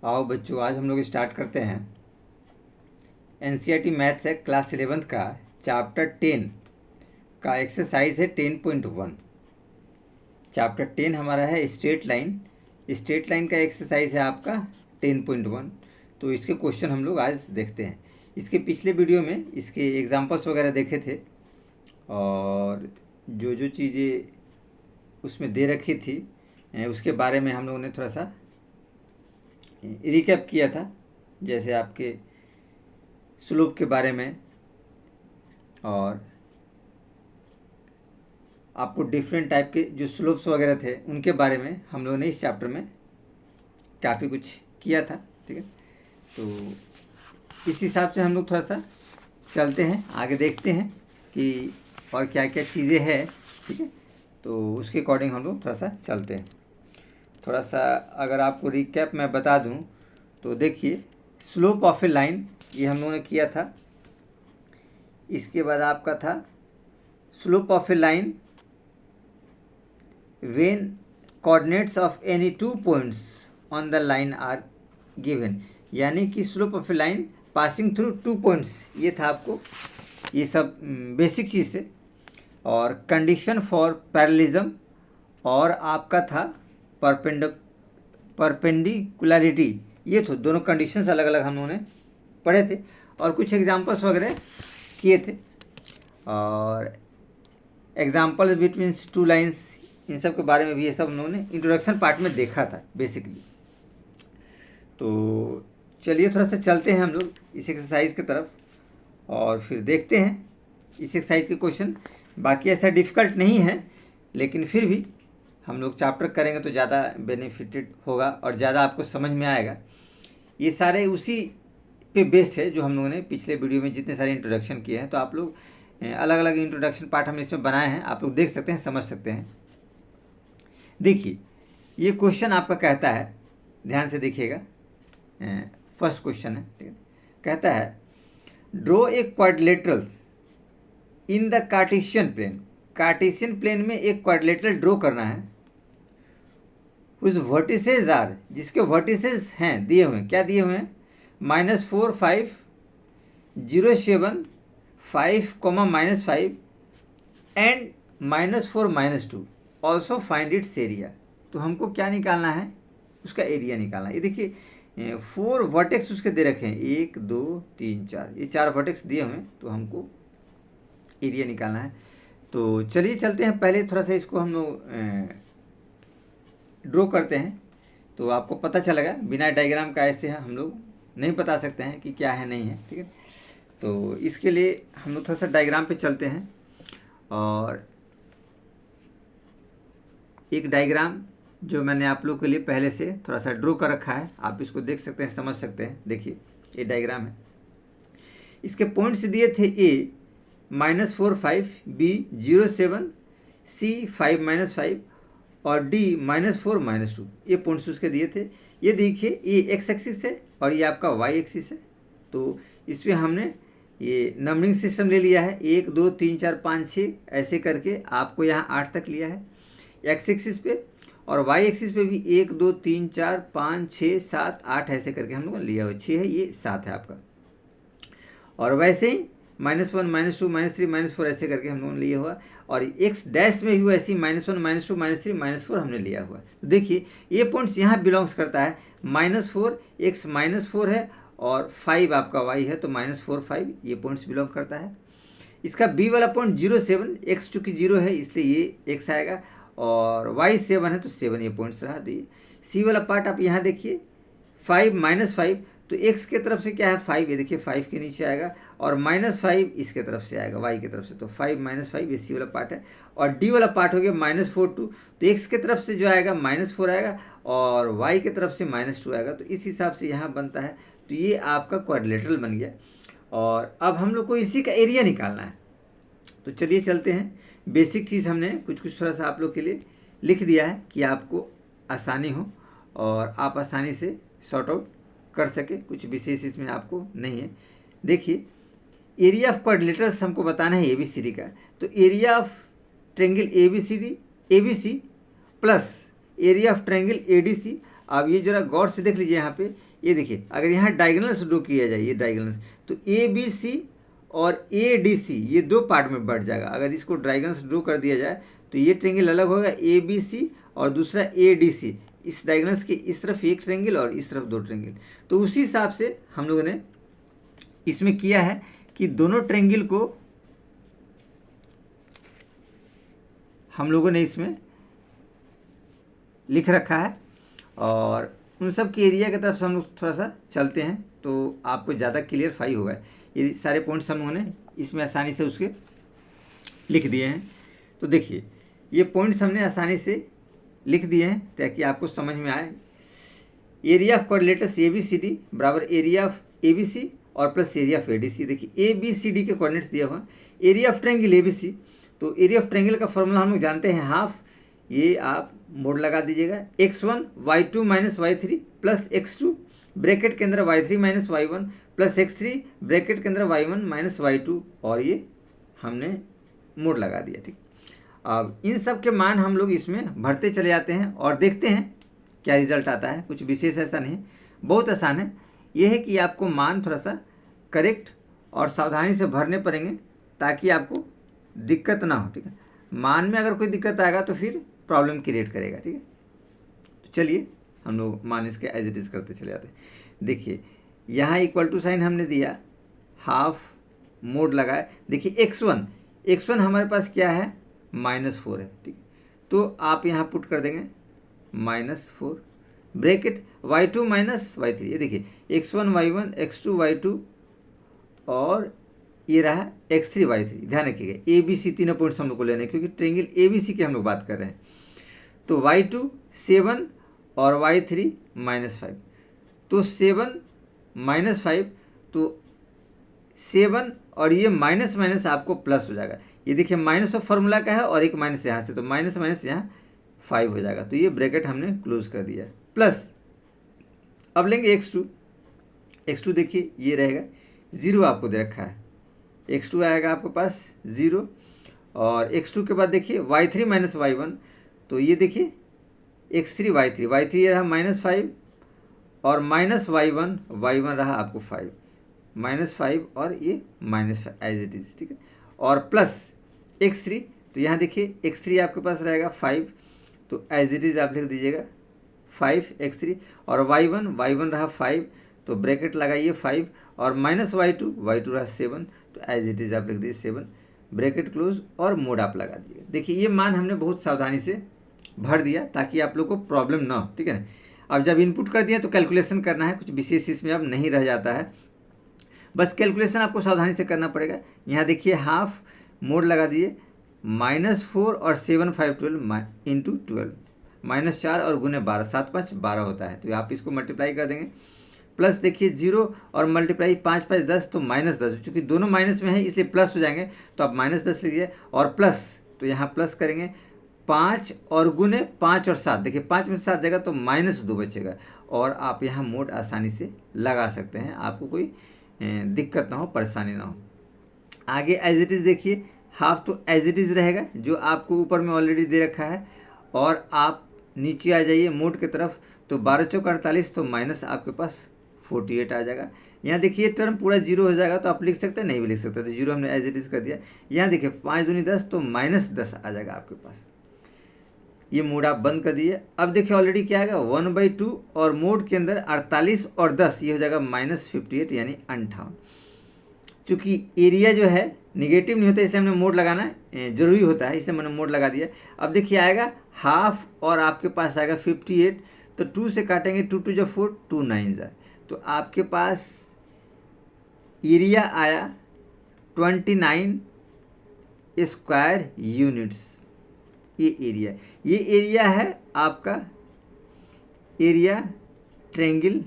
आओ बच्चों, आज हम लोग स्टार्ट करते हैं एनसीईआरटी मैथ्स है क्लास 11th का चैप्टर 10 का एक्सरसाइज है 10.1। चैप्टर 10 हमारा है स्ट्रेट लाइन। स्ट्रेट लाइन का एक्सरसाइज है आपका 10.1। तो इसके क्वेश्चन हम लोग आज देखते हैं। इसके पिछले वीडियो में इसके एग्जांपल्स वगैरह देखे थे और जो जो चीज़ें उसमें दे रखी थी उसके बारे में हम लोगों ने थोड़ा सा रिकैप किया था। जैसे आपके स्लोप के बारे में और आपको डिफरेंट टाइप के जो स्लोप्स वगैरह थे उनके बारे में हम लोगों ने इस चैप्टर में काफ़ी कुछ किया था। ठीक है, तो इस हिसाब से हम लोग थोड़ा सा चलते हैं, आगे देखते हैं कि और क्या क्या चीज़ें हैं। ठीक है, तो उसके अकॉर्डिंग हम लोग थोड़ा सा चलते हैं। थोड़ा सा अगर आपको रिकैप मैं बता दूं तो देखिए, स्लोप ऑफ ए लाइन ये हम लोगों ने किया था। इसके बाद आपका था slope of a line when coordinates of any 2 points on the line are given, यानी कि slope of a line passing through 2 points. ये था आपको, ये सब बेसिक चीज़ थे। और कंडीशन फॉर पैरेललिज्म और आपका था परपेंडिकुलरिटी। ये तो दोनों कंडीशंस अलग अलग हम लोगों ने पढ़े थे और कुछ एग्जांपल्स वगैरह किए थे। और एग्जांपल बिटवीन 2 लाइंस, इन सब के बारे में भी ये सब हम लोगों ने इंट्रोडक्शन पार्ट में देखा था बेसिकली। तो चलिए थोड़ा सा चलते हैं हम लोग इस एक्सरसाइज की तरफ और फिर देखते हैं इस एक्सरसाइज के क्वेश्चन। बाकी ऐसा डिफ़िकल्ट नहीं है, लेकिन फिर भी हम लोग चैप्टर करेंगे तो ज़्यादा बेनिफिटेड होगा और ज़्यादा आपको समझ में आएगा। ये सारे उसी पे बेस्ड है जो हम लोगों ने पिछले वीडियो में जितने सारे इंट्रोडक्शन किए हैं। तो आप लोग अलग अलग इंट्रोडक्शन पार्ट हमने इसमें बनाए हैं, आप लोग देख सकते हैं, समझ सकते हैं। देखिए, ये क्वेश्चन आपका कहता है, ध्यान से देखिएगा, फर्स्ट क्वेश्चन है। ठीक है, कहता है draw a quadrilaterals in the Cartesian plane. Cartesian plane में एक क्वाड्रिलेटरल ड्रॉ करना है। उस वर्टिसेज आर, जिसके वर्टिसेज हैं दिए हुए हैं, क्या दिए हुए हैं, -4 5 0 7 5 -5 and -4 -2। Also find its area. तो हमको क्या निकालना है, उसका एरिया निकालना है। ये देखिए 4 वर्टेक्स उसके दे रखे हैं, 1 2 3 4, ये 4 वर्टेक्स दिए हुए हैं। तो हमको एरिया निकालना है। तो चलिए चलते हैं, पहले थोड़ा सा इसको हम लोग ड्रॉ करते हैं तो आपको पता चलेगा। बिना डायग्राम का ऐसे हम लोग नहीं बता सकते हैं कि क्या है नहीं है। ठीक है, तो इसके लिए हम लोग थोड़ा सा डायग्राम पे चलते हैं और एक डायग्राम जो मैंने आप लोग के लिए पहले से थोड़ा सा ड्रॉ कर रखा है, आप इसको देख सकते हैं, समझ सकते हैं। देखिए, ये डायग्राम है। इसके पॉइंट्स दिए थे A -4 5, B 0 7, C 5 -5 और D -4 -2। ये पॉइंट्स उसके दिए थे। ये देखिए, ये एक्स एक्सिस है और ये आपका वाई एक्सिस है। तो इसमें हमने ये नंबरिंग सिस्टम ले लिया है, 1 2 3 4 5 6 ऐसे करके आपको यहाँ 8 तक लिया है एक्स एक्सिस पे, और वाई एक्सिस पे भी 1 2 3 4 5 6 7 8 ऐसे करके हम लोगों ने लिया हुआ। 6 है, ये 7 है आपका। और वैसे ही -1 -2 -3 -4 ऐसे करके हम लोगों ने लिया हुआ। और एक्स डैश में भी वैसे ही -1 -2 -3 -4 हमने लिया हुआ है। तो देखिए, ये पॉइंट्स यहाँ बिलोंग्स करता है। -4 एक्स -4 है और 5 आपका वाई है, तो -4 5 ये पॉइंट्स बिलोंग करता है। इसका बी वाला पॉइंट 0 7, एक्स चूँकि 0 है इसलिए ये एक्स आएगा, और वाई 7 है तो 7 ये पॉइंट्स रहा। तो ये सी वाला पार्ट आप यहाँ देखिए, 5 -5, तो x के तरफ से क्या है 5, ये देखिए 5 के नीचे आएगा, और -5 इसके तरफ से आएगा y की तरफ से। तो 5 -5 ये सी वाला पार्ट है। और d वाला पार्ट हो गया -4 2, तो x के तरफ से जो आएगा -4 आएगा और y की तरफ से -2 आएगा। तो इस हिसाब से यहाँ बनता है। तो ये आपका क्वाड्रिलेटरल बन गया। और अब हम लोग को इसी का एरिया निकालना है। तो चलिए चलते हैं। बेसिक चीज़ हमने कुछ कुछ थोड़ा सा आप लोग के लिए लिख दिया है कि आपको आसानी हो और आप आसानी से सॉर्ट आउट कर सके, कुछ विशेष इसमें आपको नहीं है। देखिए, एरिया ऑफ क्वाड्रिलेटरल्स हमको बताना है ABCD का। तो area of triangle ABC plus area of triangle ADC अब ये जरा गौर से देख लीजिए यहाँ पे, ये देखिए अगर यहाँ डायगोनल्स ड्रॉ किया जाए, ये डायगोनल्स, तो ए बी सी और ए डी सी ये दो पार्ट में बढ़ जाएगा। अगर इसको डायगोनल्स ड्रॉ कर दिया जाए तो ये ट्रेंगल अलग होगा ए बी सी और दूसरा ए डी सी, इस डायगोनल्स के इस तरफ एक ट्रेंगल और इस तरफ दो ट्रेंगल। तो उसी हिसाब से हम लोगों ने इसमें किया है कि दोनों ट्रेंगल को हम लोगों ने इसमें लिख रखा है, और उन सब के एरिया की तरफ से हम लोग थोड़ा सा चलते हैं तो आपको ज़्यादा क्लियरफाई होगा। ये सारे पॉइंट्स हम लोगों ने इसमें आसानी से उसके लिख दिए हैं। तो देखिए ये पॉइंट्स हमने आसानी से लिख दिए हैं ताकि आपको समझ में आए। Area of coordinators A B C D बराबर area of A B C और plus area of A D C. देखिए ए बी सी डी के कोऑर्डिनेट्स दिए हुए हैं। Area of triangle A B C, तो एरिया ऑफ ट्रायंगल का formula हम लोग जानते हैं हाफ, ये आप मोड लगा दीजिएगा, x1 y2 minus y3 plus x2 bracket के अंदर y3 minus y1 plus x3 bracket के अंदर y1 माइनस y2, और ये हमने मोड लगा दिया। ठीक, अब इन सब के मान हम लोग इसमें भरते चले जाते हैं और देखते हैं क्या रिजल्ट आता है। कुछ विशेष ऐसा नहीं, बहुत आसान है। यह है कि आपको मान थोड़ा सा करेक्ट और सावधानी से भरने पड़ेंगे ताकि आपको दिक्कत ना हो। ठीक है, मान में अगर कोई दिक्कत आएगा तो फिर प्रॉब्लम क्रिएट करेगा। ठीक है, तो चलिए हम लोग मान इसके एज इट इज़ करते चले जाते हैं। देखिए यहाँ इक्वल टू साइन हमने दिया, हाफ मोड लगाए। देखिए x1 हमारे पास क्या है, -4 है। ठीक है, तो आप यहाँ पुट कर देंगे -4 ब्रैकेट y2 माइनस y3। ये देखिए x1 y1 x2 y2 और ये रहा x3 y3। ध्यान रखिएगा ए बी सी तीनों पॉइंट्स हम लोग को लेने हैं क्योंकि ट्रेंगल ए बी सी की हम लोग बात कर रहे हैं। तो y2 7 और y3 -5, तो 7 -5, तो 7 और ये माइनस माइनस आपको प्लस हो जाएगा। ये देखिए माइनस ऑफ फार्मूला का है और एक माइनस यहाँ से, तो माइनस माइनस यहाँ 5 हो जाएगा। तो ये ब्रैकेट हमने क्लोज कर दिया प्लस। अब लेंगे x2 देखिए ये रहेगा 0, आपको दे रखा है x2 आएगा आपके पास 0, और x2 के बाद देखिए y3 माइनस y1, तो ये देखिए x3 y3 ये रहा -5 और माइनस y1 रहा आपको 5, -5 और ये -5 एज इट इज़। ठीक है, और प्लस x3, तो यहाँ देखिए x3 आपके पास रहेगा 5, तो एज इट इज़ आप लिख दीजिएगा 5 x3, और y1 रहा 5, तो ब्रैकेट लगाइए 5 और माइनस y2 रहा 7, तो एज इट इज़ आप लिख दीजिए 7 ब्रैकेट क्लोज और मोड आप लगा दिए। देखिए ये मान हमने बहुत सावधानी से भर दिया ताकि आप लोग को प्रॉब्लम ना हो। ठीक है ना, अब जब इनपुट कर दिया तो कैलकुलेशन करना है, कुछ विशेष इसमें अब नहीं रह जाता है, बस कैलकुलेशन आपको सावधानी से करना पड़ेगा। यहाँ देखिए हाफ मोड लगा दिए, -4 और 7 5 12 इंटू 12, -4 और गुने 12, 7 5 12 होता है, तो आप इसको मल्टीप्लाई कर देंगे। प्लस देखिए 0 और मल्टीप्लाई 5 5 10, तो -10, चूँकि दोनों माइनस में है इसलिए प्लस हो जाएंगे, तो आप -10 लीजिए और प्लस, तो यहाँ प्लस करेंगे 5 और गुने 5 और 7, देखिए 5 में 7 जाएगा तो -2 बचेगा, और आप यहाँ मोड आसानी से लगा सकते हैं, आपको कोई दिक्कत ना हो, परेशानी ना हो। आगे एज इट इज़ देखिए हाफ तो एज इट इज़ रहेगा जो आपको ऊपर में ऑलरेडी दे रखा है, और आप नीचे आ जाइए मोड की तरफ, तो 12 चौक 48, तो माइनस आपके पास 48 आ जाएगा। यहाँ देखिए टर्म पूरा 0 हो जाएगा, तो आप लिख सकते हैं, नहीं भी लिख सकते, तो 0 हमने एज इट इज़ कर दिया। यहाँ देखिए 5 दूनी 10, तो -10 आ जाएगा आपके पास। ये मोड आप बंद कर दिए। अब देखिए ऑलरेडी क्या आएगा 1/2, और मोड के अंदर 48 और 10 ये हो जाएगा -58 यानी 58। चूँकि एरिया जो है निगेटिव नहीं होता इसलिए हमने मोड लगाना जरूरी होता है, इसलिए मैंने मोड लगा दिया। अब देखिए आएगा हाफ और आपके पास आएगा 58, तो 2 से काटेंगे, 2 2 4, 2 9 जाए, तो आपके पास एरिया आया 29 स्क्वायर यूनिट्स। ये एरिया है आपका एरिया ट्रेंगल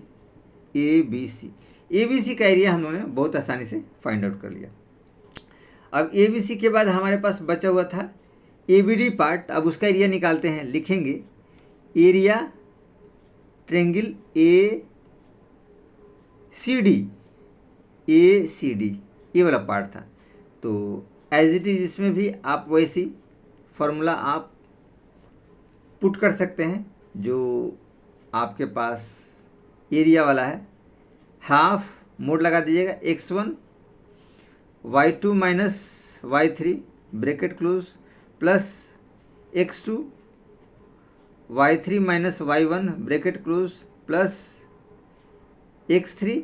ABC का एरिया हम लोगों ने बहुत आसानी से फाइंड आउट कर लिया। अब ABC के बाद हमारे पास बचा हुआ था ABD पार्ट, अब उसका एरिया निकालते हैं। लिखेंगे एरिया ट्रेंगल ACD, ये वाला पार्ट था। तो एज इट इज़ इसमें भी आप वैसी फार्मूला आप पुट कर सकते हैं जो आपके पास एरिया वाला है, हाफ मोड लगा दीजिएगा x1 y2 minus y3 bracket close plus x2 y3 minus y1 bracket close plus x3,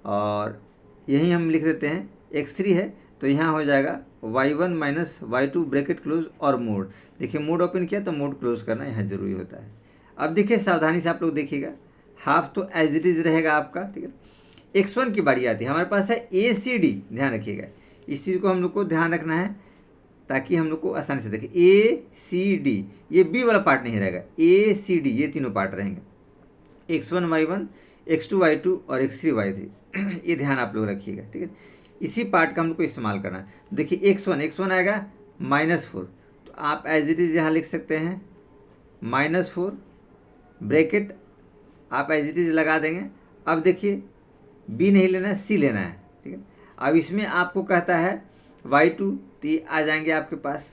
और यही हम लिख देते हैं x3 है तो यहाँ हो जाएगा y1 minus y2 bracket close और मोड। देखिए मोड ओपन किया तो मोड क्लोज करना यहाँ ज़रूरी होता है। अब देखिए सावधानी से आप लोग देखिएगा, हाफ तो एज इट इज़ रहेगा आपका, ठीक है। x1 की बारी आती है, हमारे पास है ACD, ध्यान रखिएगा इस चीज़ को हम लोग को ध्यान रखना है ताकि हम लोग को आसानी से देखें। ACD, ये B वाला पार्ट नहीं रहेगा, ACD ये तीनों पार्ट रहेंगे, x1 y1 x2 y2 और x3 y3 ये ध्यान आप लोग रखिएगा, ठीक है। इसी पार्ट का हम लोग को इस्तेमाल करना है। देखिए x1 आएगा -4, तो आप एज इट इज़ यहाँ लिख सकते हैं -4 ब्रैकेट आप एज इट इज़ लगा देंगे। अब देखिए B नहीं लेना है, C लेना है, ठीक है। अब इसमें आपको कहता है y2, तो ये आ जाएंगे आपके पास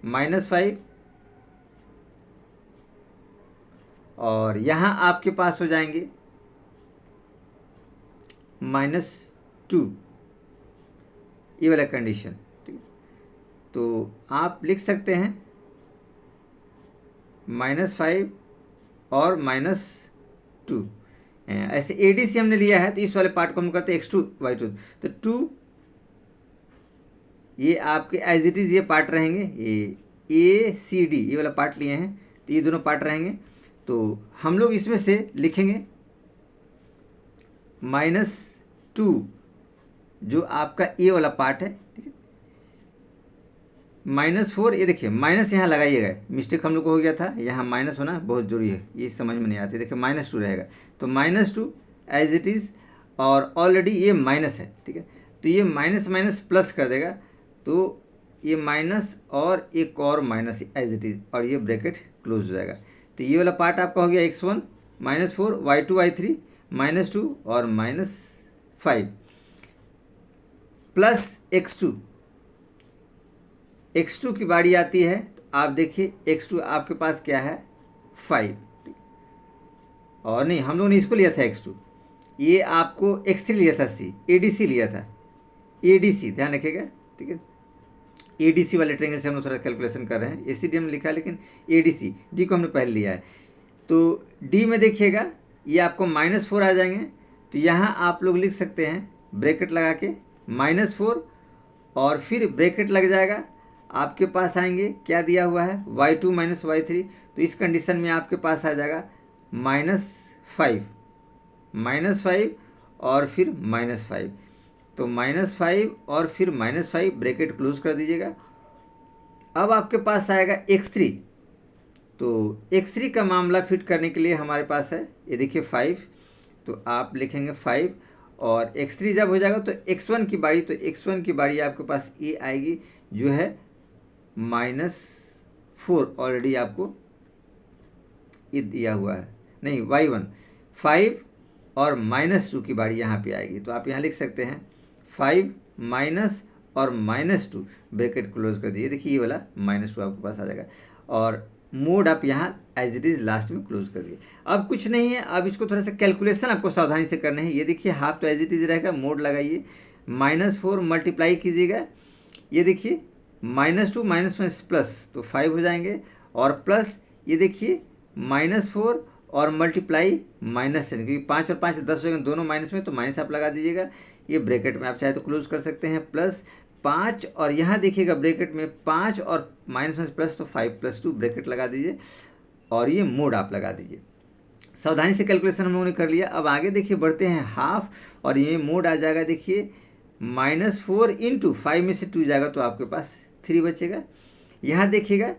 -5, और यहाँ आपके पास हो जाएंगे -2, ये वाला कंडीशन, ठीक है। तो आप लिख सकते हैं -5 और -2, ऐसे ADC हमने लिया है तो इस वाले पार्ट को हम करते हैं x2 y2, तो 2 ये आपके एज इट इज़ ये पार्ट रहेंगे, ये ACD ये वाला पार्ट लिए हैं तो ये दोनों पार्ट रहेंगे। तो हम लोग इसमें से लिखेंगे -2 जो आपका A वाला पार्ट है, ठीक है। -4, ये देखिए माइनस यहाँ लगाइएगा, मिस्टेक हम लोग को हो गया था, यहाँ माइनस होना बहुत जरूरी है, ये समझ में नहीं आती। देखिए -2 रहेगा तो -2 एज इट इज़, और ऑलरेडी ये माइनस है, ठीक है। तो ये माइनस माइनस प्लस कर देगा, तो ये माइनस और एक और माइनस एज इट इज़, और ये ब्रैकेट क्लोज हो जाएगा। तो ये वाला पार्ट आपका हो गया x1 -4 y2 y3 -2 और -5 प्लस x2 की बारी आती है। तो आप देखिए x2 आपके पास क्या है 5, और नहीं हम लोगों ने इसको लिया था x2, ये आपको x3 लिया था, ADC लिया था, ADC ध्यान रखिएगा, ठीक है। ADC वाले ट्रेंगल से हम लोग थोड़ा कैलकुलेशन कर रहे हैं, ACD हमने लिखा है लेकिन ADC D को हमने पहले लिया है। तो D में देखिएगा ये आपको -4 आ जाएंगे, तो यहाँ आप लोग लिख सकते हैं ब्रैकेट लगा के -4, और फिर ब्रैकेट लग जाएगा, आपके पास आएंगे क्या दिया हुआ है y2 माइनस y3, तो इस कंडीशन में आपके पास आ जाएगा -5 और फिर -5, तो -5 और फिर -5 ब्रैकेट क्लोज कर दीजिएगा। अब आपके पास आएगा x3, तो x3 का मामला फिट करने के लिए हमारे पास है ये देखिए 5, तो आप लिखेंगे 5, और x3 जब हो जाएगा तो x1 की बारी, तो x1 की बारी आपके पास ये आएगी जो है -4, ऑलरेडी आपको ये दिया हुआ है, नहीं y1 5 और -2 की बारी यहाँ पे आएगी, तो आप यहाँ लिख सकते हैं 5 माइनस और -2 ब्रैकेट क्लोज कर दिए। देखिए ये वाला -2 आपके पास आ जाएगा, और मोड आप यहाँ एज इट इज़ लास्ट में क्लोज कर दिए। अब कुछ नहीं है, अब इसको थोड़ा सा कैलकुलेशन आपको सावधानी से करना है। ये देखिए हाफ तो एज इट इज़ रहेगा, मोड लगाइए, -4 मल्टीप्लाई कीजिएगा, ये देखिए -2 माइनस प्लस तो 5 हो जाएंगे, और प्लस ये देखिए -4 और मल्टीप्लाई -10, क्योंकि 5 और 5 10 हो जाएंगे, दोनों माइनस में, तो माइनस आप लगा दीजिएगा। ये ब्रैकेट में आप चाहे तो क्लोज कर सकते हैं, प्लस 5, और यहाँ देखिएगा ब्रैकेट में 5 और माइनस में प्लस, तो 5 + 2 ब्रैकेट लगा दीजिए, और ये मोड आप लगा दीजिए। सावधानी से कैलकुलेशन हम लोगों ने कर लिया। अब आगे देखिए बढ़ते हैं हाफ, और ये मोड आ जाएगा, देखिए -4 × 5 में से 2 जाएगा तो आपके पास 3 बचेगा। यहाँ देखिएगा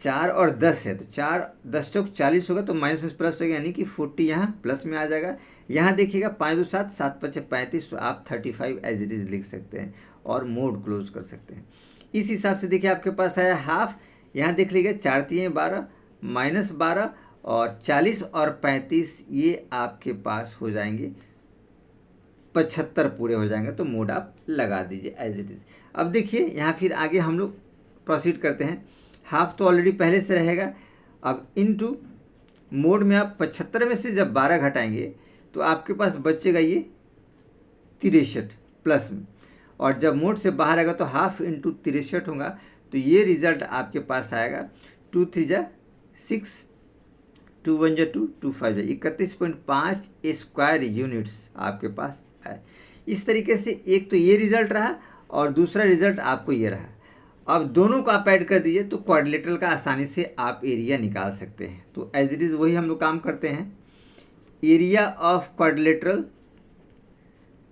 4 और 10 है, तो 4 10 चौक 40 होगा, तो माइनस में प्लस होगा, यानी कि 40 यहाँ प्लस में आ जाएगा। यहाँ देखिएगा 5 2 7 7 5 35, तो आप 35 एज इट इज़ लिख सकते हैं और मोड क्लोज कर सकते हैं। इस हिसाब से देखिए आपके पास आया हाफ, यहाँ देख लीजिए 4 3 12 -12 और 40 और 35, ये आपके पास हो जाएंगे 75 पूरे हो जाएंगे, तो मोड आप लगा दीजिए एज इट इज़। अब देखिए यहाँ फिर आगे हम लोग प्रोसीड करते हैं। हाफ तो ऑलरेडी पहले से रहेगा, अब इनटू मोड में आप 75 में से जब 12 घटाएंगे तो आपके पास बचेगा ये 63 प्लस में, और जब मोड से बाहर आएगा तो हाफ इंटू 63 होगा, तो ये रिजल्ट आपके पास आएगा 2 3 जा 6, 2 1 जा 2, 2 5 जा 31.5 स्क्वायर यूनिट्स आपके पास है। इस तरीके से एक तो ये रिजल्ट रहा और दूसरा रिजल्ट आपको ये रहा। अब दोनों को आप ऐड कर दीजिए तो क्वाड्रिलेटरल का आसानी से आप एरिया निकाल सकते हैं। तो एज इट इज़ वही हम लोग काम करते हैं। एरिया ऑफ क्वाड्रिलेटरल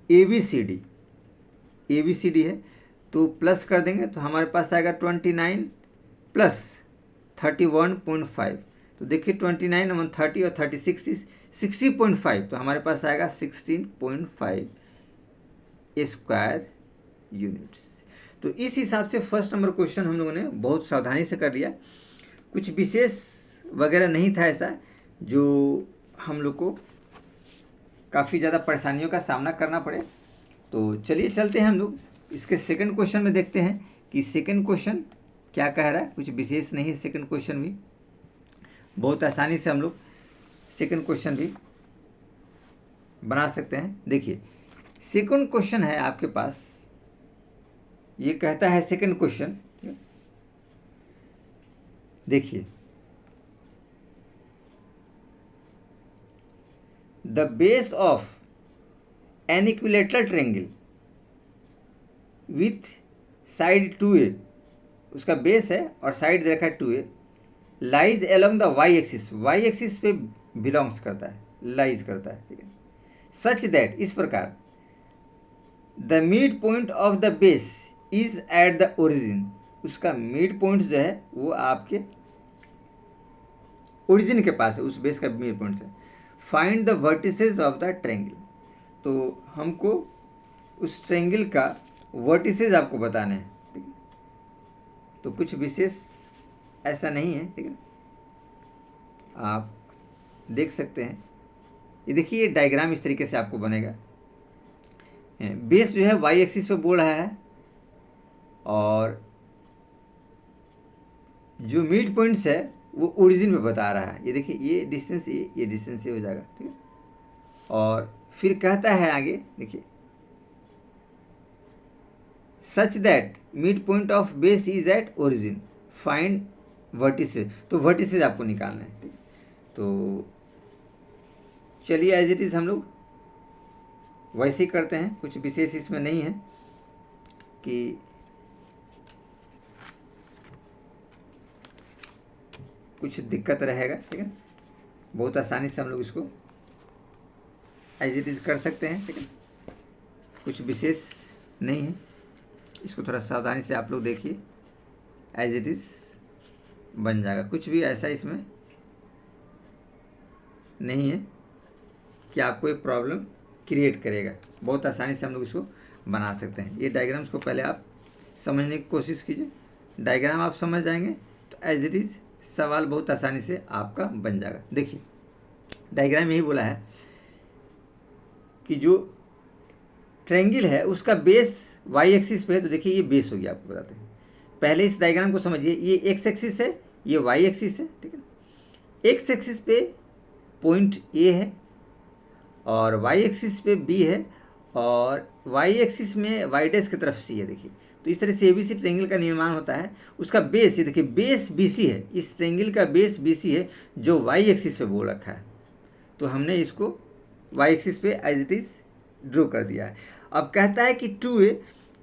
ABCD है, तो प्लस कर देंगे तो हमारे पास आएगा 29 प्लस 31.5। तो देखिए 29 और 30 और 36 60.5, तो हमारे पास आएगा 16.5 स्क्वायर यूनिट्स। तो इस हिसाब से फर्स्ट नंबर क्वेश्चन हम लोगों ने बहुत सावधानी से कर लिया। कुछ विशेष वगैरह नहीं था ऐसा जो हम लोग को काफ़ी ज़्यादा परेशानियों का सामना करना पड़े। तो चलिए चलते हैं हम लोग इसके सेकंड क्वेश्चन में, देखते हैं कि सेकंड क्वेश्चन क्या कह रहा है। कुछ विशेष नहीं है, सेकंड क्वेश्चन भी बहुत आसानी से हम लोग सेकंड क्वेश्चन भी बना सकते हैं। देखिए सेकंड क्वेश्चन है आपके पास, ये कहता है सेकंड क्वेश्चन, देखिए the base of an equilateral triangle with side 2a, उसका बेस है और साइड दे रखा है 2a, lies along the Y axis, Y axis पे बिलोंग्स करता है, लाइज करता है, ठीक है। सच दैट, इस प्रकार the mid point of the base is at the origin, उसका मिड पॉइंट जो है वो आपके ओरिजिन के पास है, उस बेस का मिड पॉइंट है। Find the vertices of the triangle, तो हमको उस ट्रायंगल का वर्टिसेस आपको बताने हैं, ठीक है। तो कुछ विशेष ऐसा नहीं है, ठीक है, आप देख सकते हैं। ये देखिए डायग्राम इस तरीके से आपको बनेगा। बेस जो है वाई एक्सिस पे बोल रहा है और जो मिड पॉइंट्स है वो ओरिजिन में बता रहा है। ये देखिए ये डिस्टेंस ये डिस्टेंस ये हो जाएगा, ठीक है। और फिर कहता है आगे, देखिए such that mid point of base is at origin, find vertices, तो वर्टिसेस आपको निकालना है, ठीक है। तो चलिए एज इट इज़ हम लोग वैसे ही करते हैं, कुछ विशेष इसमें नहीं है कि कुछ दिक्कत रहेगा, ठीक है। बहुत आसानी से हम लोग इसको एज इट इज़ कर सकते हैं, ठीक है। कुछ विशेष नहीं है, इसको थोड़ा सावधानी से आप लोग देखिए, एज इट इज़ बन जाएगा। कुछ भी ऐसा इसमें नहीं है कि आपको एक प्रॉब्लम क्रिएट करेगा, बहुत आसानी से हम लोग इसको बना सकते हैं। ये डायग्राम्स को पहले आप समझने की कोशिश कीजिए, डायग्राम आप समझ जाएंगे तो एज इट इज़ सवाल बहुत आसानी से आपका बन जाएगा। देखिए डायग्राम यही बोला है कि जो ट्रायंगल है उसका बेस वाई एक्सिस पे है, तो देखिए ये बेस हो गया, आपको बताते हैं। पहले इस डायग्राम को समझिए, ये एक्स एक्सिस है, ये वाई एक्सिस है, ठीक है। एक्स एक्सिस पे पॉइंट ए है और वाई एक्सिस पे बी है और वाई एक्सिस में वाई डैश की तरफ सी है, देखिए। तो इस तरह से एबीसी ट्रायंगल का निर्माण होता है। उसका बेस, ये देखिए बेस बीसी है, इस ट्रायंगल का बेस बीसी है जो वाई एक्सिस पे बोल रखा है। तो हमने इसको वाई एक्सिस पे एज इट इज़ ड्रॉ कर दिया है। अब कहता है कि 2a,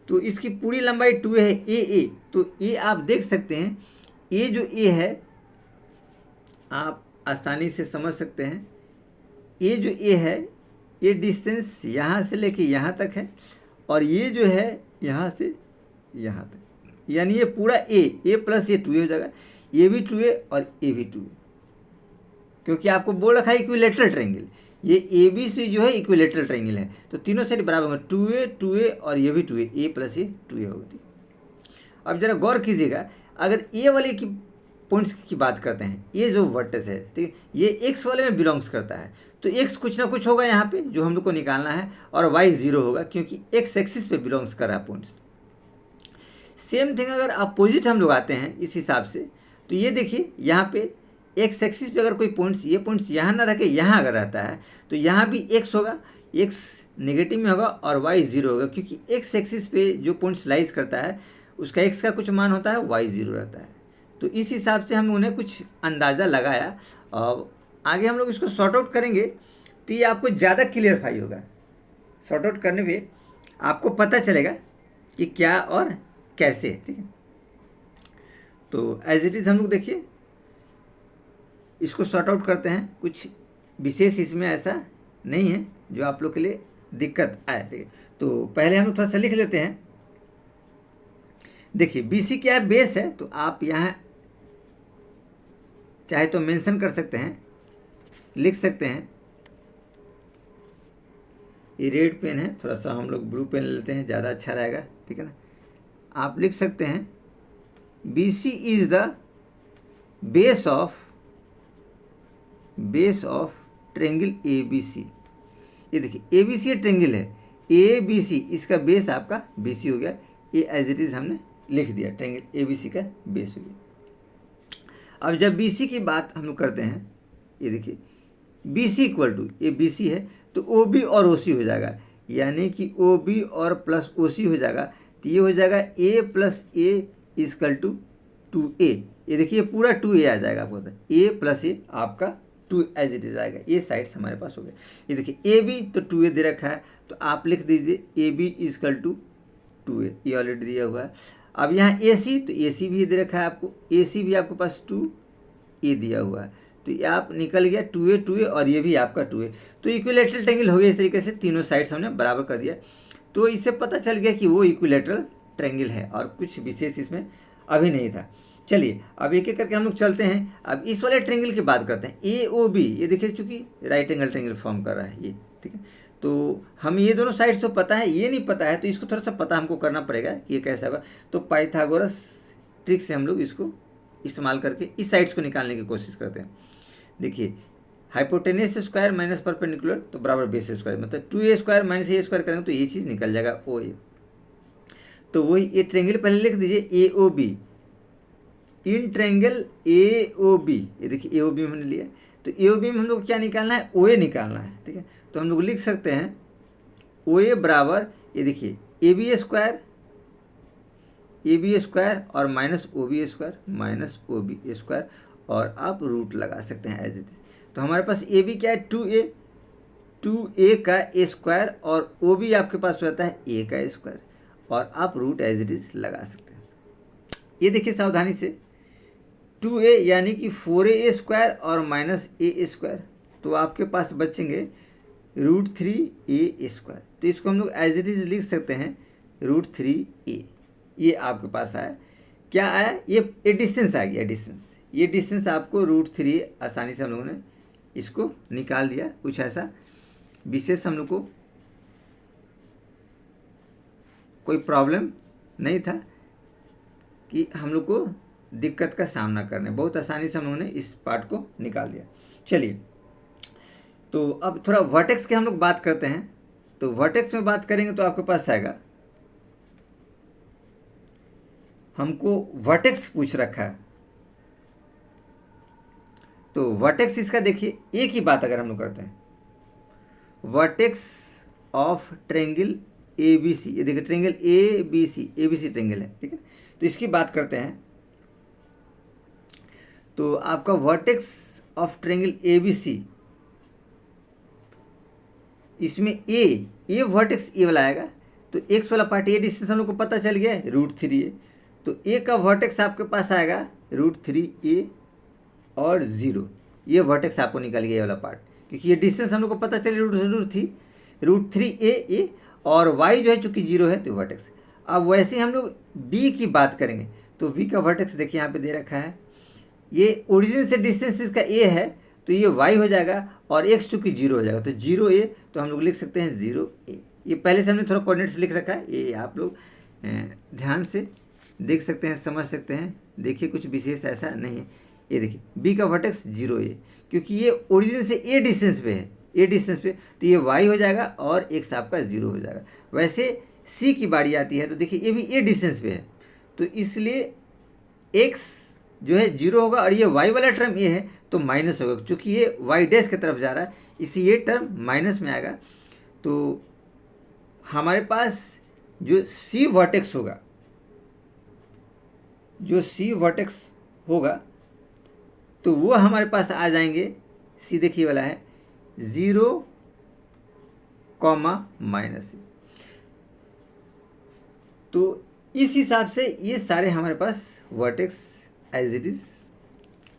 तो इसकी पूरी लंबाई 2a है, ए, तो ये आप देख सकते हैं, ये जो ए है आप आसानी से समझ सकते हैं। ये जो ए है ये डिस्टेंस यहाँ से लेके यहाँ तक है और ये जो है यहाँ से यहाँ तक, यानी ये पूरा ए प्लस ये 2a हो जाएगा, ये भी 2a और ये भी 2a, क्योंकि आपको बोल रखा है इक्विलेटरल ट्रायंगल। ये ए बी सी जो है इक्विलेटरल ट्रायंगल है, तो तीनों साइड बराबर होगा, 2a और ये भी 2a, ए प्लस ये 2a होगा, ठीक। अब जरा गौर कीजिएगा, अगर ए वाले की पॉइंट्स की बात करते हैं, ये जो वर्टेक्स है, ठीक है, ये एक्स वाले में बिलोंग्स करता है, तो एक्स कुछ ना कुछ होगा यहाँ पे जो हम लोग को निकालना है और वाई 0 होगा क्योंकि एक्स एक्सिस पे बिलोंग्स कर रहा है पॉइंट्स। सेम थिंग अगर अपोजिट हम लोग आते हैं इस हिसाब से, तो ये देखिए यहाँ पे एक्स एक्सिस पे अगर कोई पॉइंट्स, ये पॉइंट्स यहाँ ना रह के यहाँ अगर रहता है तो यहाँ भी एक्स होगा, एक्स नेगेटिव में होगा और वाई जीरो होगा, क्योंकि एक्स एक्सिस पे जो पॉइंट्स लाइज करता है उसका एक्स का कुछ मान होता है, वाई जीरो रहता है। तो इस हिसाब से हम उन्हें कुछ अंदाज़ा लगाया और आगे हम लोग इसको सॉर्ट आउट करेंगे तो ये आपको ज़्यादा क्लियरफाई होगा। सॉर्ट आउट करने पे आपको पता चलेगा कि क्या और कैसे, ठीक है। तो एज इट इज़ हम लोग देखिए इसको सॉर्ट आउट करते हैं, कुछ विशेष इसमें ऐसा नहीं है जो आप लोग के लिए दिक्कत आए, ठीक है। तो पहले हम लोग थोड़ा सा लिख लेते हैं। देखिए BC क्या है, बेस है, तो आप यहाँ चाहे तो मेंशन कर सकते हैं, लिख सकते हैं। ये रेड पेन है, थोड़ा सा हम लोग ब्लू पेन लेते हैं, ज़्यादा अच्छा रहेगा, ठीक है ना। आप लिख सकते हैं BC is the base of triangle ABC। ये देखिए ABC ट्रेंगल है, ABC इसका बेस आपका BC हो गया। ये एज इट इज़ हमने लिख दिया, ट्रेंगल ABC का बेस हो गया। अब जब BC की बात हम लोग करते हैं, ये देखिए BC इक्वल टू, ये BC है तो OB और OC हो जाएगा, यानी कि OB और प्लस OC हो जाएगा, तो ये हो जाएगा A plus A equal to 2A। ये देखिए पूरा 2A आ जाएगा आपको, A प्लस A आपका 2 एज इट इज आएगा। ये साइड्स हमारे पास हो गए। ये देखिए AB तो 2A दे रखा है, तो आप लिख दीजिए AB इजकल टू 2A, ये ऑलरेडी दिया हुआ है। अब यहाँ AC, तो AC भी दे रखा है आपको, AC भी आपके पास 2A दिया हुआ है, तो ये आप निकल गया 2A और ये भी आपका 2A। तो इक्विलेटरल ट्रायंगल हो गया इस तरीके से, तीनों साइड्स हमने बराबर कर दिया। तो इससे पता चल गया कि वो इक्विलेटरल ट्रायंगल है और कुछ विशेष इसमें अभी नहीं था। चलिए अब एक एक करके हम लोग चलते हैं। अब इस वाले ट्रायंगल की बात करते हैं, AOB। ये देखिए चूँकि राइट एंगल ट्रायंगल फॉर्म कर रहा है ये, ठीक है। तो हम ये दोनों साइड्स तो पता है, ये नहीं पता है, तो इसको थोड़ा सा पता हमको करना पड़ेगा कि ये कैसा होगा। तो पाइथागोरस ट्रिक से हम लोग इसको इस्तेमाल करके इस साइड्स को निकालने की कोशिश करते हैं। देखिए हाइपोटेनस स्क्वायर माइनस परपेंडिकुलर तो बराबर बेस स्क्वायर, मतलब 2A square minus A square करेंगे तो ये चीज़ निकल जाएगा OA। तो वही ये ट्रायंगल पहले लिख दीजिए AOB, इन ट्रायंगल AOB। ये देखिए AOB हमने लिया, तो AOB में हम लोग क्या निकालना है, OA निकालना है, ठीक है। तो हम लोग लिख सकते हैं OA बराबर, ये देखिए AB स्क्वायर और माइनस OB स्क्वायर और आप रूट लगा सकते हैं एज इट इज। तो हमारे पास AB क्या है, 2A का A स्क्वायर और OB आपके पास रहता है A का स्क्वायर और आप रूट एज इट इज लगा सकते हैं। ये देखिए सावधानी से 2A यानी कि 4A स्क्वायर और माइनस A स्क्वायर, तो आपके पास बचेंगे √3A स्क्वायर। तो इसको हम लोग एज इट इज लिख सकते हैं √3A। ये आपके पास आया, क्या आया, ये डिस्टेंस आ गया, ये डिस्टेंस आपको √3A आसानी से हम लोगों ने इसको निकाल दिया। कुछ ऐसा विशेष हम लोग को कोई प्रॉब्लम नहीं था कि हम लोग को दिक्कत का सामना करने, बहुत आसानी से हम लोगों ने इस पार्ट को निकाल दिया। चलिए तो अब थोड़ा वर्टेक्स की हम लोग बात करते हैं। तो वर्टेक्स में बात करेंगे तो आपके पास आएगा, हमको वर्टेक्स पूछ रखा है, तो वर्टेक्स इसका देखिए एक ही बात अगर हम लोग करते हैं, वर्टेक्स ऑफ ट्रायंगल ABC। ये देखिए ट्रायंगल ABC ट्रायंगल है, ठीक है। तो इसकी बात करते हैं, तो आपका वर्टेक्स ऑफ ट्रायंगल ABC, इसमें ए वर्टेक्स ए वाला आएगा, तो एक्स वाला पार्ट, ये डिस्टेंस हम लोग को पता चल गया है √3A। तो ए का वर्टेक्स आपके पास आएगा √3A और 0, ये वर्टेक्स आपको निकल गया ये वाला पार्ट, क्योंकि ये डिस्टेंस हम लोग को पता चले √3A और y जो है चूँकि 0 है तो वर्टेक्स। अब वैसे हम लोग B की बात करेंगे, तो B का वर्टेक्स देखिए यहाँ पे दे रखा है, ये ओरिजिन से डिस्टेंस इसका A है, तो ये y हो जाएगा और x चूँकि 0 हो जाएगा, तो 0A, तो हम लोग लिख सकते हैं 0A। ये पहले से हमने थोड़ा कोऑर्डिनेट्स लिख रखा है, ये आप लोग ध्यान से देख सकते हैं, समझ सकते हैं। देखिए कुछ विशेष ऐसा नहीं है। ये देखिए B का वर्टेक्स 0A, क्योंकि ये ओरिजिन से A डिस्टेंस पे है, तो ये y हो जाएगा और x आपका 0 हो जाएगा। वैसे C की बारी आती है, तो देखिए ये भी A डिस्टेंस पे है, तो इसलिए x जो है जीरो होगा और ये वाई वाला टर्म ये है तो माइनस होगा, क्योंकि ये वाई डैश की तरफ जा रहा है, इसी ये टर्म माइनस में आएगा। तो हमारे पास जो सी वर्टेक्स होगा, जो सी वर्टेक्स होगा तो वो हमारे पास आ जाएंगे, सी देखिए वाला है 0, माइनस। तो इस हिसाब से ये सारे हमारे पास वर्टेक्स एज इट इज़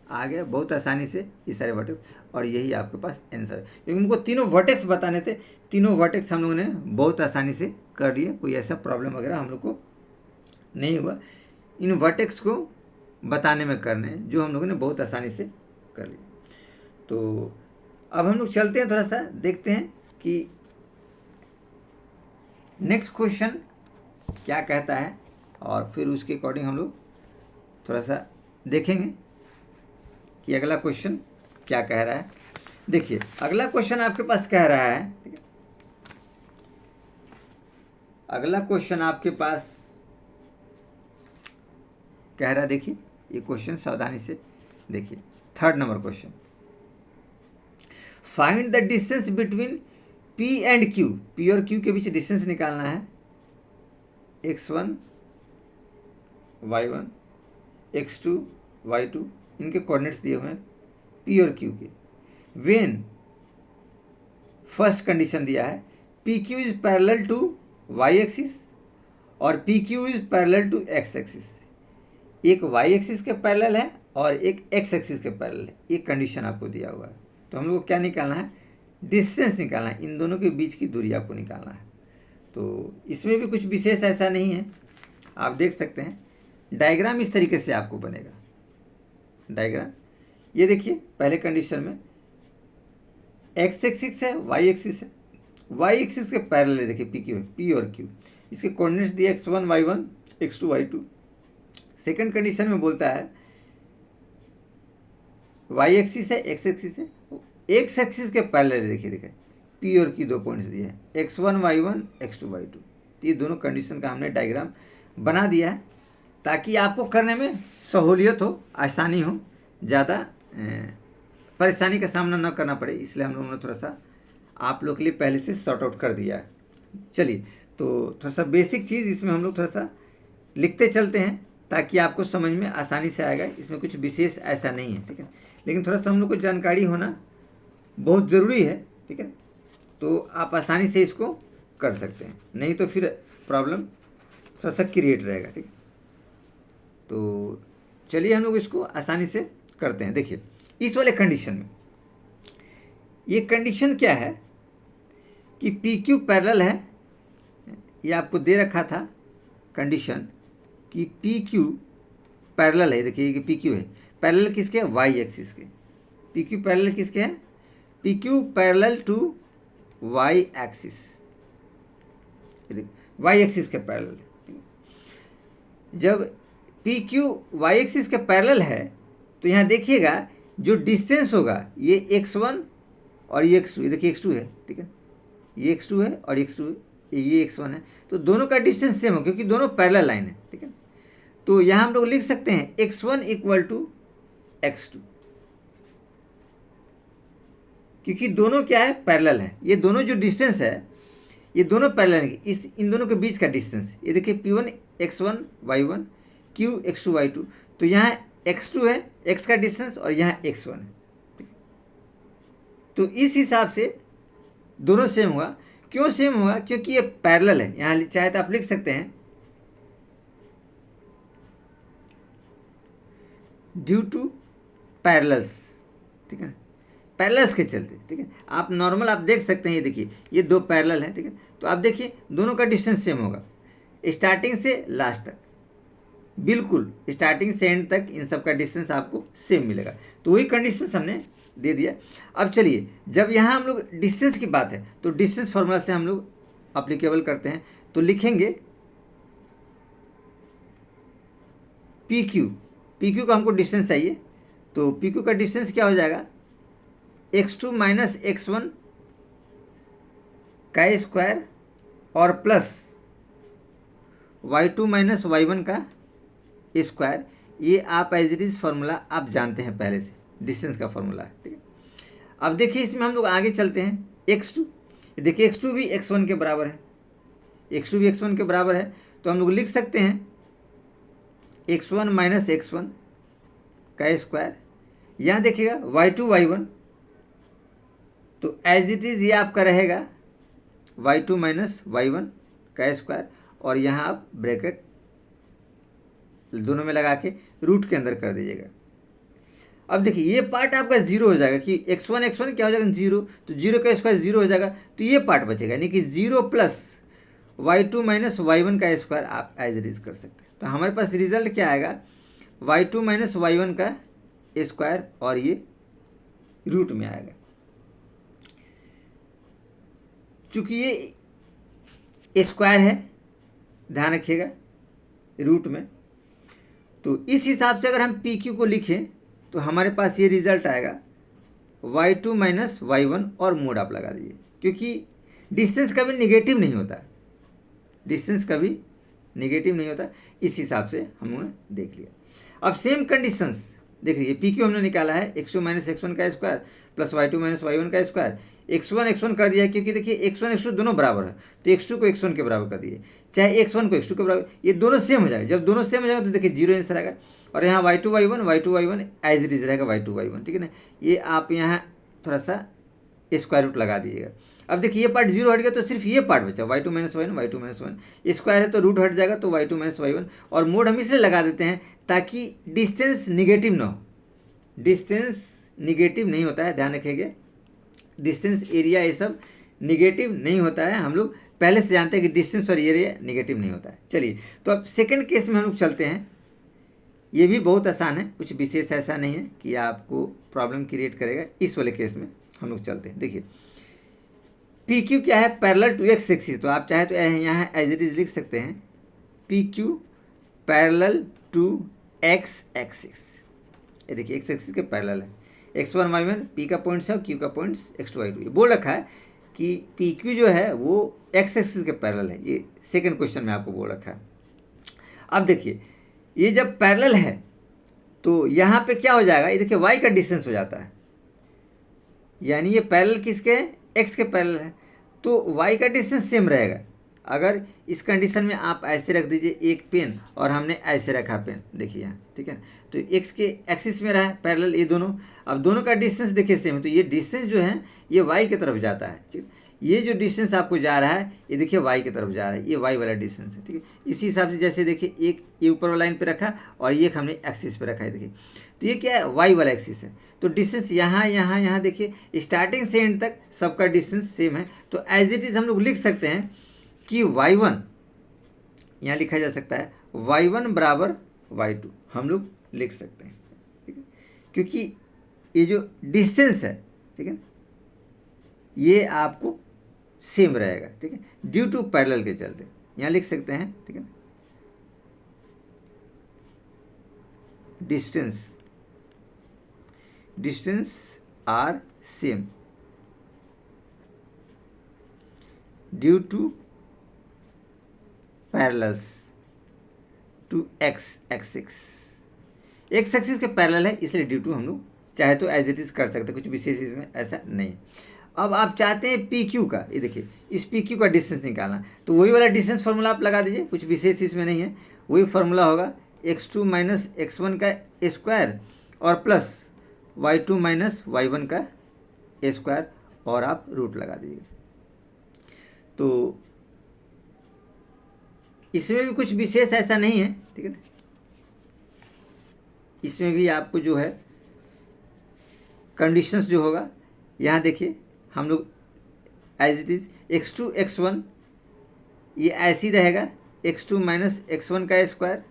आ गया बहुत आसानी से, ये सारे वर्टेक्स, और यही आपके पास आंसर है। क्योंकि उनको तीनों वर्टेक्स बताने थे, तीनों वर्टेक्स हम लोगों ने बहुत आसानी से कर लिए, कोई ऐसा प्रॉब्लम वगैरह हम लोग को नहीं हुआ इन वर्टेक्स को बताने में करने, जो हम लोगों ने बहुत आसानी से कर लिया। तो अब हम लोग चलते हैं, थोड़ा सा देखते हैं कि नेक्स्ट क्वेश्चन क्या कहता है, और फिर उसके अकॉर्डिंग हम लोग थोड़ा सा देखेंगे कि अगला क्वेश्चन क्या कह रहा है। देखिए अगला क्वेश्चन आपके पास कह रहा है, ठीक है, अगला क्वेश्चन आपके पास कह रहा है, देखिए ये क्वेश्चन सावधानी से देखिए, 3rd number question, find the distance between P and Q, P और Q के बीच डिस्टेंस निकालना है, x1 y1 x2 y2 इनके कोऑर्डिनेट्स दिए हुए हैं P और Q के। व्हेन फर्स्ट कंडीशन दिया है PQ is parallel to y axis और PQ is parallel to x axis, एक y एक्सिस के पैरेलल है और एक x एक्सिस के पैरेलल है, ये कंडीशन आपको दिया हुआ है। तो हम लोग को क्या निकालना है, डिस्टेंस निकालना है, इन दोनों के बीच की दूरी आपको निकालना है। तो इसमें भी कुछ विशेष ऐसा नहीं है, आप देख सकते हैं डायग्राम इस तरीके से आपको बनेगा। डायग्राम ये देखिए, पहले कंडीशन में x एक्सिस है, y एक्सिस है, y एक्सिस के पैरेलल है, देखिए P और Q, इसके कोऑर्डिनेट्स दिए x1 y1 x2 y2। Second condition में बोलता है y एक्सिस है, x एक्सिस है, x एक्सिस के पैरेलल है, देखिए P और Q 2 पॉइंट्स दिए हैं x1 y1 x2 y2। ये दोनों कंडीशन का हमने डायग्राम बना दिया है ताकि आपको करने में सहूलियत हो, आसानी हो, ज़्यादा परेशानी का सामना न करना पड़े, इसलिए हम लोगों ने थोड़ा सा आप लोग के लिए पहले से सॉर्ट आउट कर दिया है। चलिए तो थोड़ा सा बेसिक चीज़ इसमें हम लोग थोड़ा सा लिखते चलते हैं ताकि आपको समझ में आसानी से आएगा, इसमें कुछ विशेष ऐसा नहीं है, ठीक है, लेकिन थोड़ा सा हम लोग को जानकारी होना बहुत ज़रूरी है, ठीक है, तो आप आसानी से इसको कर सकते हैं, नहीं तो फिर प्रॉब्लम थोड़ा सा क्रिएट रहेगा, ठीक है। तो चलिए हम लोग इसको आसानी से करते हैं। देखिए इस वाले कंडीशन में ये कंडीशन क्या है कि PQ पैरेलल है, ये आपको दे रखा था कंडीशन कि PQ पैरेलल है, देखिए कि PQ है पैरेलल किसके, y एक्सिस के। PQ पैरेलल किसके है, PQ parallel to y axis, y axis के पैरेलल। जब PQ y एक्सिस के पैरेलल है तो यहाँ देखिएगा जो डिस्टेंस होगा ये x1 और ये x2, ये देखिए x2 है, ठीक है, ये x2 है और x2 ये x1 है, तो दोनों का डिस्टेंस सेम हो क्योंकि दोनों पैरेलल लाइन है, ठीक है। तो यहाँ हम लोग लिख सकते हैं x1 इक्वल टू x2, क्योंकि दोनों क्या है, पैरेलल है, ये दोनों जो डिस्टेंस है ये दोनों पैरेलल है, इन दोनों के बीच का डिस्टेंस ये देखिए P1 x1 y1 Q x2 y2, तो यहाँ x2 है, x का डिस्टेंस, और यहाँ x1 है, तो इस हिसाब से दोनों सेम होगा। क्यों सेम होगा, क्योंकि ये पैरेलल है, यहाँ चाहे तो आप लिख सकते हैं ड्यू टू पैरेलल्स, ठीक है, पैरेलल्स के चलते, ठीक है। आप नॉर्मल आप देख सकते हैं, ये देखिए ये दो पैरेलल हैं, ठीक है, तो आप देखिए दोनों का डिस्टेंस सेम होगा, स्टार्टिंग से लास्ट तक, बिल्कुल स्टार्टिंग से एंड तक इन सब का डिस्टेंस आपको सेम मिलेगा। तो वही कंडीशन हमने दे दिया। अब चलिए जब यहाँ हम लोग डिस्टेंस की बात है तो डिस्टेंस फार्मूला से हम लोग अप्लीकेबल करते हैं, तो लिखेंगे PQ का हमको डिस्टेंस चाहिए, तो PQ का डिस्टेंस क्या हो जाएगा, x2 माइनस x1 का स्क्वायर और प्लस y2 माइनस y1 का स्क्वायर, ये आप एज इट इज़ फार्मूला आप जानते हैं पहले से, डिस्टेंस का फार्मूला है, ठीक है। अब देखिए इसमें हम लोग आगे चलते हैं, x2, देखिए x2 भी x1 के बराबर है, x2 भी x1 के बराबर है, तो हम लोग लिख सकते हैं x1 माइनस x1 का स्क्वायर। यहाँ देखिएगा y2 y1, तो एज इट इज़ ये आपका रहेगा y2 माइनस y1 का स्क्वायर, और यहाँ आप ब्रैकेट दोनों में लगा के रूट के अंदर कर दीजिएगा। अब देखिए ये पार्ट आपका जीरो हो जाएगा कि x1 क्या हो जाएगा जीरो, तो जीरो का स्क्वायर जीरो हो जाएगा, तो ये पार्ट बचेगा, यानी कि zero plus y2 minus y1 का स्क्वायर आप एज इट इज कर सकते हैं। तो हमारे पास रिजल्ट क्या आएगा, y2 माइनस y1 का स्क्वायर, और ये रूट में आएगा। चूँकि ये स्क्वायर है, ध्यान रखिएगा रूट में, तो इस हिसाब से अगर हम PQ को लिखें तो हमारे पास ये रिजल्ट आएगा y2 माइनस y1 और मोड आप लगा दीजिए, क्योंकि डिस्टेंस कभी निगेटिव नहीं होता, डिस्टेंस कभी निगेटिव नहीं होता, इस हिसाब से हम लोगों ने देख लिया। अब सेम कंडीशंस देखिए, PQ हमने निकाला है x2 माइनस x1 का square plus y2 minus y1 का स्क्वायर, x1 कर दिया, क्योंकि देखिए x1 x2 दोनों बराबर है, तो x2 को x1 के बराबर कर दिए, चाहे x1 को x2 के बराबर, ये दोनों सेम हो जाएगा। जब दोनों सेम हो जाएगा तो देखिए जीरो आंसर आएगा, और यहाँ y2 y1 as it is रहेगा y2 y1, ठीक है ना। ये आप यहाँ थोड़ा सा स्क्वायर रूट लगा दीजिएगा। अब देखिए ये पार्ट जीरो हट गया, तो सिर्फ ये पार्ट बचा y2 माइनस y1 स्क्वायर है, तो रूट हट जाएगा, तो y2 माइनस y1, और मोड हम इसलिए लगा देते हैं ताकि डिस्टेंस निगेटिव ना हो, डिस्टेंस निगेटिव नहीं होता है, ध्यान रखिएगा, डिस्टेंस एरिया ये सब निगेटिव नहीं होता है, हम लोग पहले से जानते हैं कि डिस्टेंस और एरिया निगेटिव नहीं होता है। चलिए तो अब सेकंड केस में हम लोग चलते हैं, ये भी बहुत आसान है, कुछ विशेष ऐसा नहीं है कि आपको प्रॉब्लम क्रिएट करेगा। इस वाले केस में हम लोग चलते हैं, देखिए PQ क्या है, पैरेलल टू एक्स एक्सिस, तो आप चाहे तो यहाँ एज इट इज लिख सकते हैं PQ parallel to X axis, ये देखिए एक्स एक्सिस के पैरेलल है, x1 y1 P का पॉइंट्स है और Q का पॉइंट्स x2 y2, ये बोल रखा है कि PQ जो है वो एक्स एक्सिस के पैरेलल है, ये सेकंड क्वेश्चन में आपको बोल रखा है। अब देखिए ये जब पैरेलल है तो यहाँ पे क्या हो जाएगा, ये देखिए y का डिस्टेंस हो जाता है, यानी ये पैरेलल किसके है, x के पैरेलल है, तो y का डिस्टेंस सेम रहेगा। अगर इस कंडीशन में आप ऐसे रख दीजिए एक पेन, और हमने ऐसे रखा पेन, देखिए यहाँ, ठीक है, तो x के एक्सिस में रहा पैरेलल ये दोनों, अब दोनों का डिस्टेंस देखिए सेम है, तो ये डिस्टेंस जो है ये y की तरफ जाता है, ठीक, ये जो डिस्टेंस आपको जा रहा है ये देखिए y की तरफ जा रहा है, ये y वाला डिस्टेंस है, ठीक है। इसी हिसाब से जैसे देखिए एक ये ऊपर वाला लाइन पे रखा और ये हमने एक्सिस पे रखा है, देखिए तो ये क्या है, y वाला एक्सिस है, तो डिस्टेंस यहाँ देखिए स्टार्टिंग से एंड तक सबका डिस्टेंस सेम है, तो एज इट इज़ हम लोग लिख सकते हैं कि y1 यहाँ लिखा जा सकता है y1 बराबर y2, हम लोग लिख सकते हैं, ठीक है, क्योंकि ये जो डिस्टेंस है, ठीक है, ये आपको सेम रहेगा, ठीक है, ड्यू टू पैरेलल के चलते यहाँ लिख सकते हैं, ठीक है, distance are same due to parallels to X axis के पैरेलल है, इसलिए ड्यू टू हम लोग चाहे तो एज इट इज कर सकते हैं, कुछ विशेष इसमें ऐसा नहीं। अब आप चाहते हैं PQ का, ये देखिए इस PQ का डिस्टेंस निकालना, तो वही वाला डिस्टेंस फार्मूला आप लगा दीजिए, कुछ विशेष इसमें नहीं है, वही फार्मूला होगा x2 माइनस x1 का स्क्वायर और प्लस y2 माइनस y1 का स्क्वायर, और आप रूट लगा दीजिए। तो इसमें भी कुछ विशेष ऐसा नहीं है, ठीक है ना, इसमें भी आपको जो है कंडीशंस जो होगा, यहाँ देखिए हम लोग as it is x2 x1 ये ऐसे ही रहेगा, x2 माइनस x1 का स्क्वायर,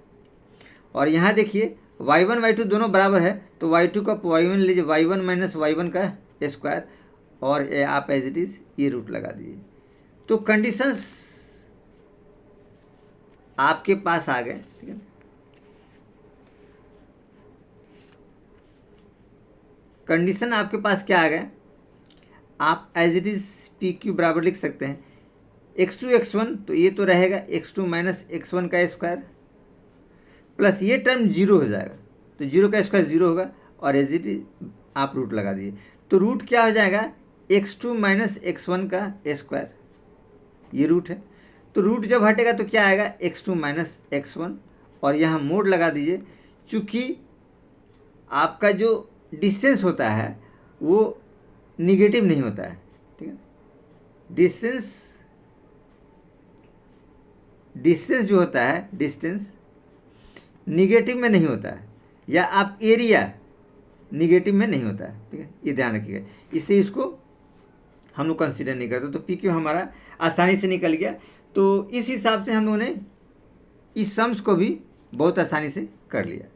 और यहाँ देखिए y1 y2 दोनों बराबर है, तो y2 का y1 लीजिए, y1 माइनस y1 का स्क्वायर, और आप एज इट इज ये रूट लगा दीजिए। तो कंडीशंस आपके पास आ गए, ठीक है, कंडीशन आपके पास क्या आ गए, आप एज इट इज PQ बराबर लिख सकते हैं x2 x1, तो ये तो रहेगा x2 माइनस x1 का स्क्वायर प्लस ये टर्म जीरो हो जाएगा, तो जीरो का स्क्वायर जीरो होगा और एज इट इज आप रूट लगा दीजिए। तो रूट क्या हो जाएगा, x2 माइनस x1 का स्क्वायर, ये रूट है। तो रूट जब हटेगा तो क्या आएगा, x2 माइनस x1, और यहाँ मोड लगा दीजिए। चूँकि आपका जो डिस्टेंस होता है वो निगेटिव नहीं होता है, ठीक है। डिस्टेंस जो होता है, डिस्टेंस निगेटिव में नहीं होता है, या आप एरिया निगेटिव में नहीं होता है, ठीक है, ये ध्यान रखिएगा। इसलिए इसको हम लोग कंसिडर नहीं करते। तो पी क्यू हमारा आसानी से निकल गया। तो इस हिसाब से हम लोगों ने इस सम्स को भी बहुत आसानी से कर लिया।